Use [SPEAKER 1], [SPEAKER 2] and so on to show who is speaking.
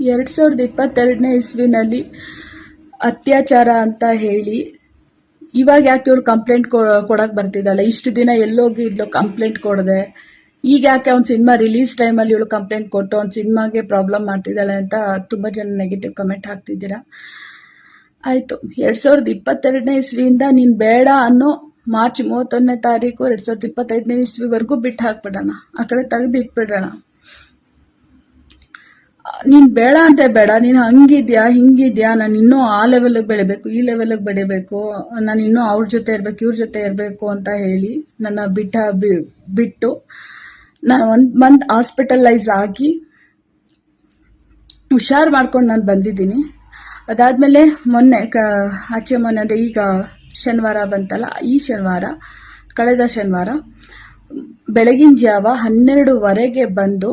[SPEAKER 1] 2022ನೇ ಇಸ್ವಿನಲ್ಲಿ ಅತ್ಯಾಚಾರ ಅಂತ ಹೇಳಿ ಇವಾಗ ಯಾಕೆ ಇವಳು ಕಂಪ್ಲೇಂಟ್ ಕೊಡಕ್ಕೆ ಬರ್ತಿದ್ದಾಳೆ? ಇಷ್ಟು ದಿನ ಎಲ್ಲೋಗಿದ್ಲು ಕಂಪ್ಲೇಂಟ್ ಕೊಡದೆ? ಈಗ ಯಾಕೆ ಅವ್ನ ಸಿನಿಮಾ ರಿಲೀಸ್ ಟೈಮಲ್ಲಿ ಇವಳು ಕಂಪ್ಲೇಂಟ್ ಕೊಟ್ಟು ಅವ್ನ ಸಿನಿಮಾಗೆ ಪ್ರಾಬ್ಲಮ್ ಮಾಡ್ತಿದ್ದಾಳೆ ಅಂತ ತುಂಬ ಜನ ನೆಗೆಟಿವ್ ಕಮೆಂಟ್ ಹಾಕ್ತಿದ್ದೀರಾ. ಆಯಿತು, 2022ನೇ ಇಸ್ವಿಯಿಂದ ನೀನು ಬೇಡ ಅನ್ನೋ ಮಾರ್ಚ್ 31ನೇ ತಾರೀಕು 2025ನೇ ಇಸ್ವಿವರೆಗೂ ಬಿಟ್ಟು ಹಾಕ್ಬಿಡೋಣ, ಆ ಕಡೆ ತೆಗೆದು ಇಟ್ಬಿಡೋಣ. ನೀನು ಬೇಡ ಅಂದರೆ ಬೇಡ, ನೀನು ಹಂಗಿದ್ಯಾ ಹಿಂಗಿದ್ಯಾ, ನಾನು ಇನ್ನೂ ಆ ಲೆವೆಲ್ಗೆ ಬೆಳಿಬೇಕು ಈ ಲೆವೆಲ್ಗೆ ಬೆಳಿಬೇಕು, ನಾನು ಇನ್ನೂ ಅವ್ರ ಜೊತೆ ಇರಬೇಕು ಇವ್ರ ಜೊತೆ ಇರಬೇಕು ಅಂತ ಹೇಳಿ ನನ್ನ ಬಿಟ್ಟು ನಾನು 1 ಮಂತ್ ಹಾಸ್ಪಿಟಲೈಸ್ ಆಗಿ ಹುಷಾರು ಮಾಡ್ಕೊಂಡು ನಾನು ಬಂದಿದ್ದೀನಿ. ಅದಾದಮೇಲೆ ಮೊನ್ನೆ ಅಂದರೆ ಈಗ ಶನಿವಾರ ಬಂತಲ್ಲ, ಈ ಶನಿವಾರ ಕಳೆದ ಶನಿವಾರ ಬೆಳಗಿನ ಜಾವ 12:15ಗೆ ಬಂದು